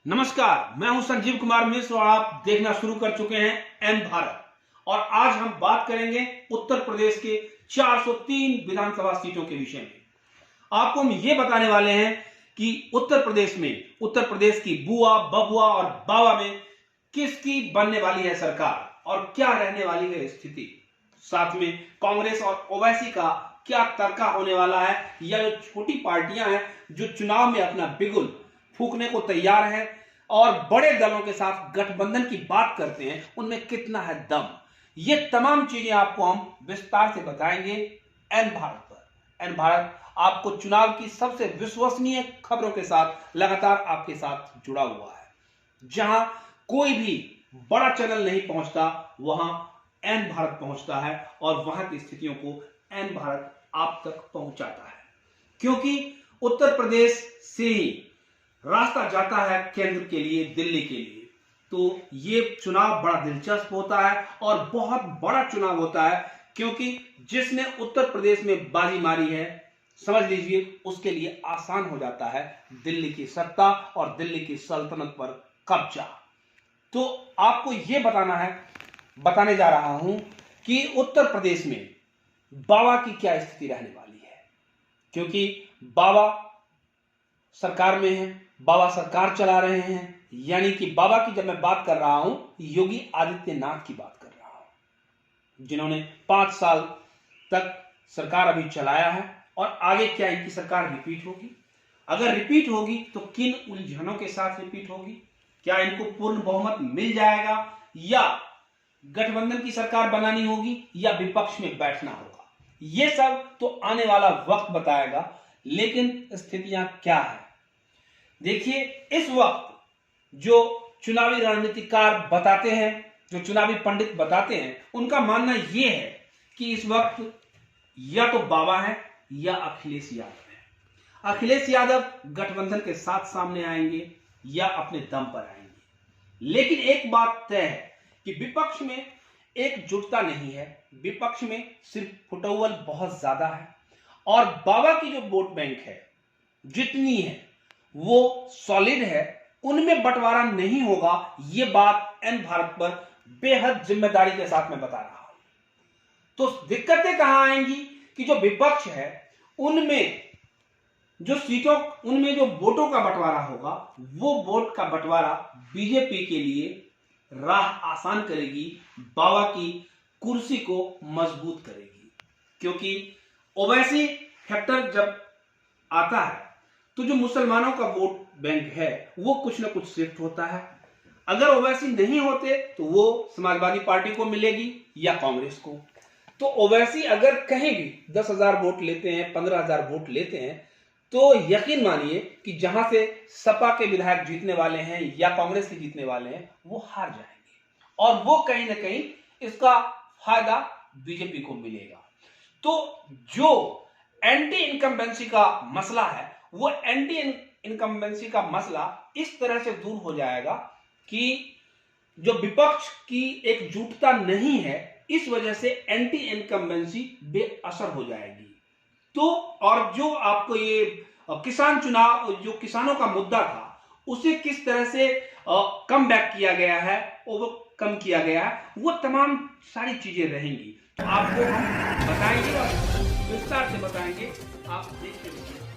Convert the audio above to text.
नमस्कार, मैं हूं संजीव कुमार मिश्र और आप देखना शुरू कर चुके हैं एन भारत। और आज हम बात करेंगे उत्तर प्रदेश के 403 विधानसभा सीटों के विषय में। आपको हम ये बताने वाले हैं कि उत्तर प्रदेश की बुआ, बबुआ और बाबा में किसकी बनने वाली है सरकार और क्या रहने वाली है स्थिति। साथ में कांग्रेस और ओवैसी का क्या तड़का होने वाला है, या जो छोटी पार्टियां हैं जो चुनाव में अपना बिगुल फूकने को तैयार है और बड़े दलों के साथ गठबंधन की बात करते हैं, उनमें कितना है दम। ये तमाम चीजें आपको हम विस्तार से बताएंगे एन भारत पर। एन भारत आपको चुनाव की सबसे विश्वसनीय खबरों के साथ लगातार आपके साथ जुड़ा हुआ है। जहां कोई भी बड़ा चैनल नहीं पहुंचता, वहां एन भारत पहुंचता है और वहां की स्थितियों को एन भारत आप तक पहुंचाता है। क्योंकि उत्तर प्रदेश से ही रास्ता जाता है केंद्र के लिए, दिल्ली के लिए। तो ये चुनाव बड़ा दिलचस्प होता है और बहुत बड़ा चुनाव होता है, क्योंकि जिसने उत्तर प्रदेश में बाजी मारी है, समझ लीजिए उसके लिए आसान हो जाता है दिल्ली की सत्ता और दिल्ली की सल्तनत पर कब्जा। तो आपको ये बताने जा रहा हूं कि उत्तर प्रदेश में बाबा की क्या स्थिति रहने वाली है। क्योंकि बाबा सरकार में है, बाबा सरकार चला रहे हैं। यानी कि बाबा की जब मैं बात कर रहा हूं, योगी आदित्यनाथ की बात कर रहा हूं, जिन्होंने 5 साल तक सरकार अभी चलाया है। और आगे क्या इनकी सरकार रिपीट होगी? अगर रिपीट होगी तो किन उलझनों के साथ रिपीट होगी? क्या इनको पूर्ण बहुमत मिल जाएगा, या गठबंधन की सरकार बनानी होगी, या विपक्ष में बैठना होगा? यह सब तो आने वाला वक्त बताएगा। लेकिन स्थितियां क्या है देखिए। इस वक्त जो चुनावी रणनीतिकार बताते हैं, जो चुनावी पंडित बताते हैं, उनका मानना यह है कि इस वक्त या तो बाबा है या अखिलेश यादव है। अखिलेश यादव गठबंधन के साथ सामने आएंगे या अपने दम पर आएंगे। लेकिन एक बात तय है कि विपक्ष में एकजुटता नहीं है, विपक्ष में सिर्फ फुटौवल बहुत ज्यादा है। और बाबा की जो वोट बैंक है, जितनी है वो सॉलिड है, उनमें बंटवारा नहीं होगा। ये बात एन भारत पर बेहद जिम्मेदारी के साथ मैं बता रहा हूं। तो दिक्कतें कहां आएंगी कि जो विपक्ष है उनमें जो सीटों, उनमें जो वोटों का बंटवारा होगा, वो वोट का बंटवारा बीजेपी के लिए राह आसान करेगी, बाबा की कुर्सी को मजबूत करेगी। क्योंकि ओवैसी फैक्टर जब आता है तो जो मुसलमानों का वोट बैंक है वो कुछ ना कुछ शिफ्ट होता है। अगर ओवैसी नहीं होते तो वो समाजवादी पार्टी को मिलेगी या कांग्रेस को। तो ओवैसी अगर कहीं भी 10,000 वोट लेते हैं, 15,000 वोट लेते हैं, तो यकीन मानिए कि जहां से सपा के विधायक जीतने वाले हैं या कांग्रेस के जीतने वाले हैं, वो हार जाएंगे और वो कहीं ना कहीं इसका फायदा बीजेपी को मिलेगा। तो जो एंटी इनकम्बेंसी का मसला है, वो एंटी इनकम्बेंसी का मसला इस तरह से दूर हो जाएगा कि जो विपक्ष की एकजुटता नहीं है, इस वजह से एंटी इनकम्बेंसी बेअसर हो जाएगी। तो और जो आपको ये किसान चुनाव, जो किसानों का मुद्दा था, उसे किस तरह से कम बैक किया गया है, ओवरकम किया गया है, वो तमाम सारी चीजें रहेंगी। तो आपको हम बताएंगे और विस्तार से बताएंगे, आप देखते रहिए।